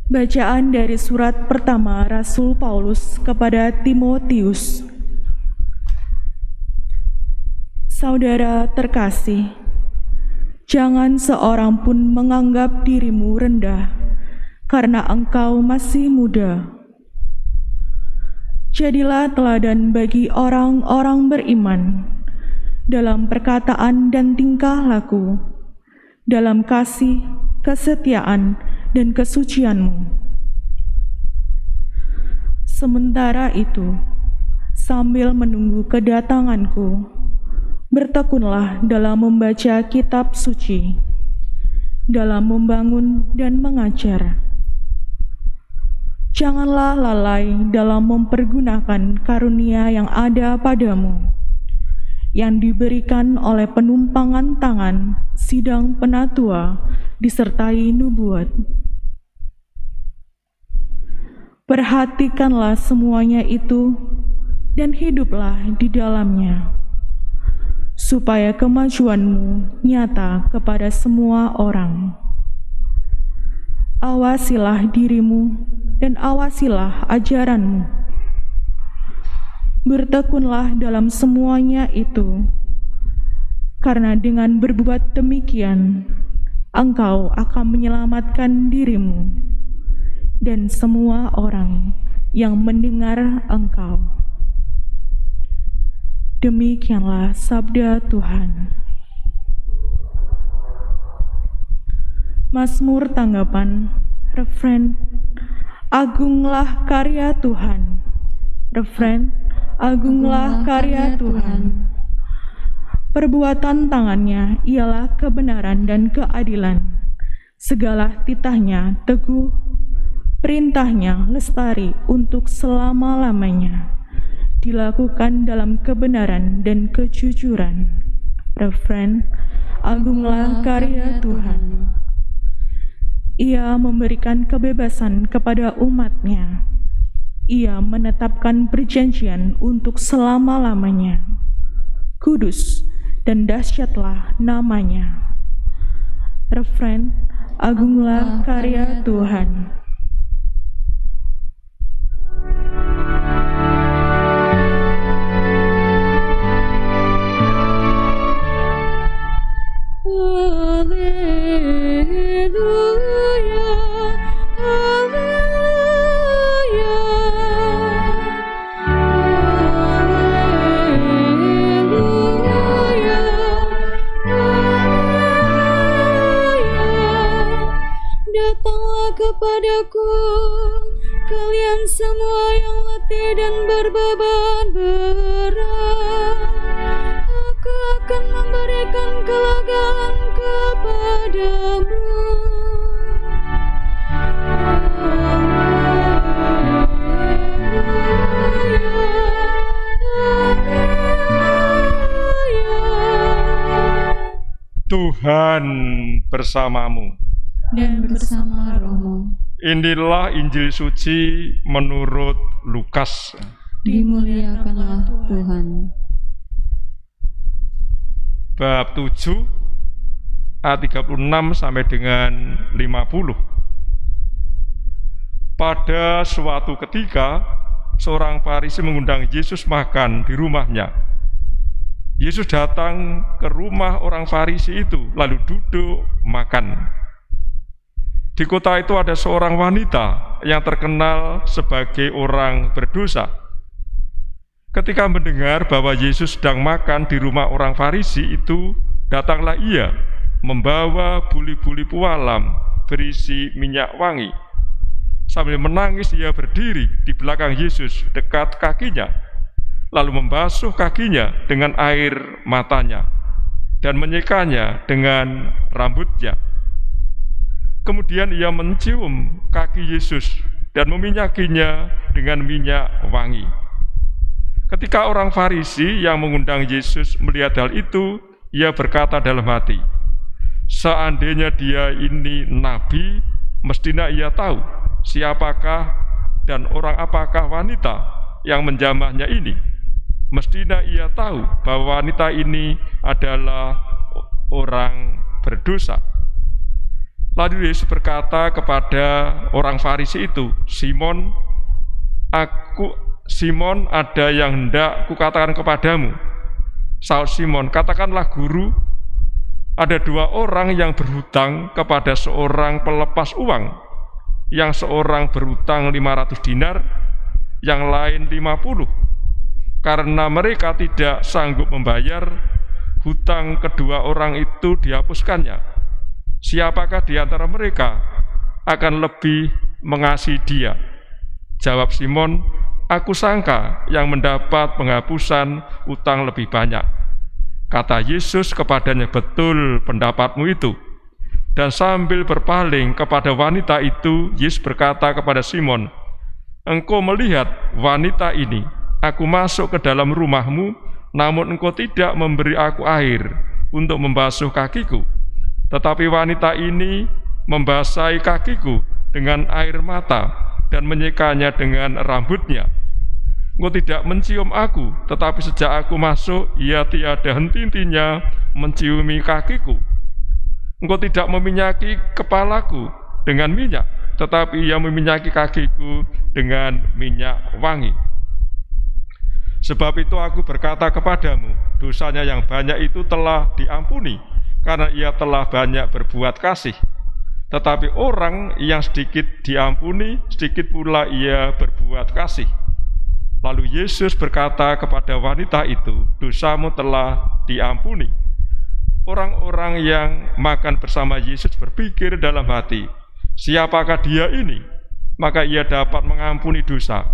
Bacaan dari surat pertama Rasul Paulus kepada Timotius. Saudara terkasih, jangan seorang pun menganggap dirimu rendah karena engkau masih muda. Jadilah teladan bagi orang-orang beriman dalam perkataan dan tingkah laku, dalam kasih, kesetiaan, dan kesucianmu. Sementara itu, sambil menunggu kedatanganku, bertekunlah dalam membaca kitab suci, dalam membangun dan mengajar. Janganlah lalai dalam mempergunakan karunia yang ada padamu, yang diberikan oleh penumpangan tangan sidang penatua disertai nubuat. Perhatikanlah semuanya itu dan hiduplah di dalamnya, supaya kemajuanmu nyata kepada semua orang. Awasilah dirimu dan awasilah ajaranmu. Bertekunlah dalam semuanya itu, karena dengan berbuat demikian, engkau akan menyelamatkan dirimu dan semua orang yang mendengar engkau. Demikianlah sabda Tuhan. Mazmur tanggapan, refren, agunglah karya Tuhan. Refren, agunglah karya Tuhan. Perbuatan tangannya ialah kebenaran dan keadilan. Segala titahnya teguh, perintahnya lestari untuk selama-lamanya. Dilakukan dalam kebenaran dan kejujuran. Refren, agunglah karya Tuhan. Ia memberikan kebebasan kepada umatnya. Ia menetapkan perjanjian untuk selama-lamanya. Kudus dan dahsyatlah namanya. Refren, agunglah karya Tuhan. Kepadaku, kalian semua yang letih dan berbeban berat, aku akan memberikan kelegaan kepadamu. Tuhan bersamamu dan bersama rohmu. Inilah Injil suci menurut Lukas. Dimuliakanlah Tuhan. Bab 7 ayat 36 sampai dengan 50. Pada suatu ketika, seorang Farisi mengundang Yesus makan di rumahnya. Yesus datang ke rumah orang Farisi itu, lalu duduk makan. Di kota itu ada seorang wanita yang terkenal sebagai orang berdosa. Ketika mendengar bahwa Yesus sedang makan di rumah orang Farisi itu, datanglah ia membawa buli-buli pualam berisi minyak wangi. Sambil menangis ia berdiri di belakang Yesus dekat kakinya, lalu membasuh kakinya dengan air matanya dan menyekanya dengan rambutnya. Kemudian ia mencium kaki Yesus dan meminyakinya dengan minyak wangi. Ketika orang Farisi yang mengundang Yesus melihat hal itu, ia berkata dalam hati, seandainya dia ini nabi, mestinya ia tahu siapakah dan orang apakah wanita yang menjamahnya ini. Mestinya ia tahu bahwa wanita ini adalah orang berdosa. Lalu Yesus berkata kepada orang Farisi itu, Simon, ada yang hendak kukatakan kepadamu. Saud Simon, katakanlah guru, ada 2 orang yang berhutang kepada seorang pelepas uang. Yang seorang berhutang 500 dinar, yang lain 50. Karena mereka tidak sanggup membayar, hutang kedua orang itu dihapuskannya. Siapakah di antara mereka akan lebih mengasihi dia? Jawab Simon, aku sangka yang mendapat penghapusan utang lebih banyak. Kata Yesus kepadanya, betul pendapatmu itu. Dan sambil berpaling kepada wanita itu, Yesus berkata kepada Simon, engkau melihat wanita ini, aku masuk ke dalam rumahmu, namun engkau tidak memberi aku air untuk membasuh kakiku. Tetapi wanita ini membasahi kakiku dengan air mata dan menyekanya dengan rambutnya. Engkau tidak mencium aku, tetapi sejak aku masuk, ia tiada henti-hentinya menciumi kakiku. Engkau tidak meminyaki kepalaku dengan minyak, tetapi ia meminyaki kakiku dengan minyak wangi. Sebab itu aku berkata kepadamu, dosanya yang banyak itu telah diampuni, karena ia telah banyak berbuat kasih. Tetapi orang yang sedikit diampuni, sedikit pula ia berbuat kasih. Lalu Yesus berkata kepada wanita itu, dosamu telah diampuni. Orang-orang yang makan bersama Yesus berpikir dalam hati, siapakah dia ini? Maka ia dapat mengampuni dosa.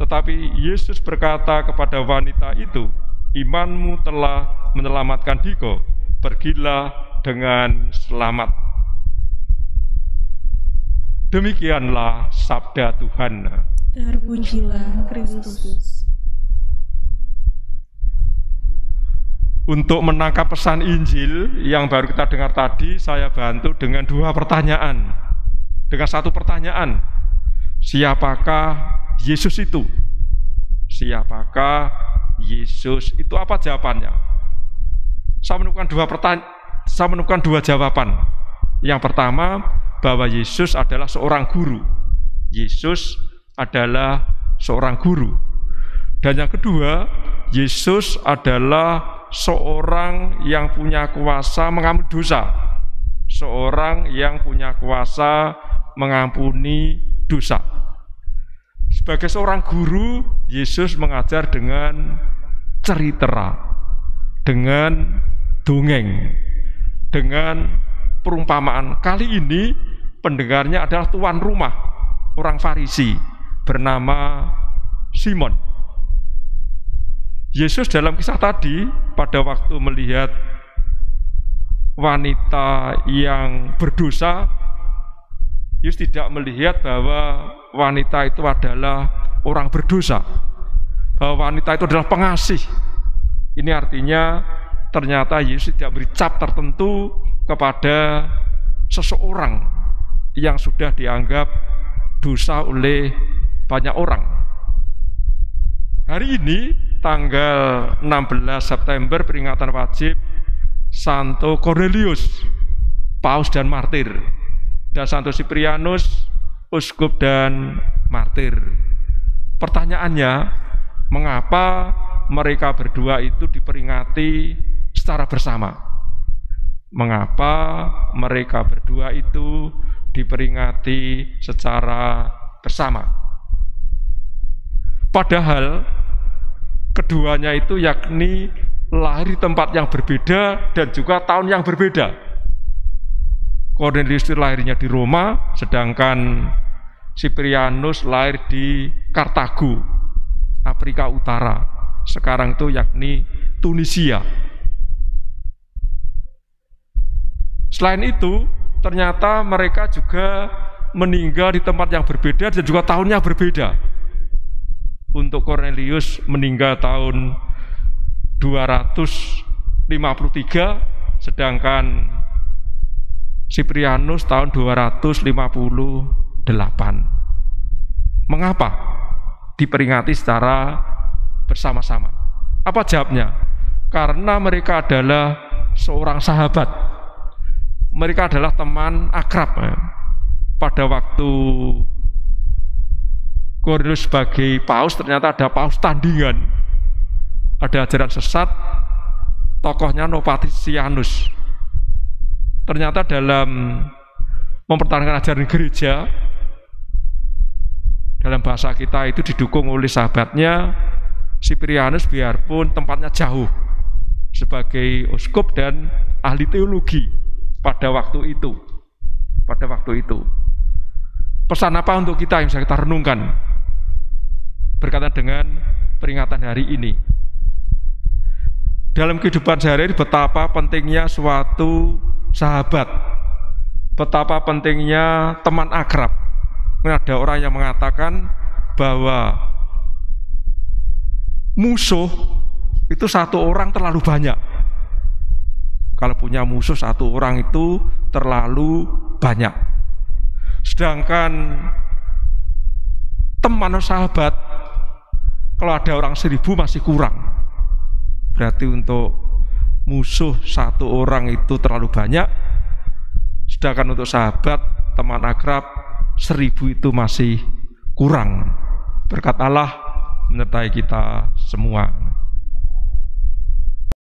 Tetapi Yesus berkata kepada wanita itu, imanmu telah menyelamatkan dikau, pergilah dengan selamat. Demikianlah sabda Tuhan. Terpujilah Kristus. Untuk menangkap pesan Injil yang baru kita dengar tadi, saya bantu dengan 2 pertanyaan. Dengan 1 pertanyaan, siapakah Yesus itu? Siapakah Yesus itu? Apa jawabannya? Saya menemukan 2 jawaban. Yang pertama, bahwa Yesus adalah seorang guru. Yesus adalah seorang guru. Dan yang kedua, Yesus adalah seorang yang punya kuasa mengampuni dosa. Seorang yang punya kuasa mengampuni dosa. Sebagai seorang guru, Yesus mengajar dengan cerita, dengan dongeng, dengan perumpamaan. Kali ini pendengarnya adalah tuan rumah, orang Farisi bernama Simon. Yesus dalam kisah tadi, pada waktu melihat wanita yang berdosa, Yesus tidak melihat bahwa wanita itu adalah orang berdosa, bahwa wanita itu adalah pengasih. Ini artinya ternyata Yesus tidak beri cap tertentu kepada seseorang yang sudah dianggap dosa oleh banyak orang. Hari ini tanggal 16 September peringatan wajib Santo Cornelius, Paus dan Martir, dan Santo Siprianus, Uskup dan Martir. Pertanyaannya, mengapa mereka berdua itu diperingati secara bersama? Mengapa mereka berdua itu diperingati secara bersama? Padahal keduanya itu yakni lahir di tempat yang berbeda dan juga tahun yang berbeda. Cornelius lahirnya di Roma, sedangkan Siprianus lahir di Kartago, Afrika Utara. Sekarang itu yakni Tunisia. Selain itu, ternyata mereka juga meninggal di tempat yang berbeda dan juga tahunnya berbeda. Untuk Cornelius meninggal tahun 253, sedangkan Siprianus tahun 258. Mengapa diperingati secara bersama-sama? Apa jawabnya? Karena mereka adalah seorang sahabat. mereka adalah teman akrab. Pada waktu Kornelius sebagai paus, ternyata ada paus tandingan, ada ajaran sesat, tokohnya Novatianus. Ternyata dalam mempertahankan ajaran gereja, dalam bahasa kita itu didukung oleh sahabatnya Cyprianus, biarpun tempatnya jauh, sebagai uskup dan ahli teologi pada waktu itu. Pesan apa untuk kita yang bisa kita renungkan berkaitan dengan peringatan hari ini? Dalam kehidupan sehari-hari, betapa pentingnya suatu sahabat, betapa pentingnya teman akrab. Ada orang yang mengatakan bahwa musuh itu satu orang terlalu banyak. Kalau punya musuh satu orang itu terlalu banyak. Sedangkan teman atau sahabat, kalau ada orang 1000 masih kurang. Berarti untuk musuh satu orang itu terlalu banyak. Sedangkan untuk sahabat, teman akrab 1000 itu masih kurang. Berkat Allah menyertai kita semua.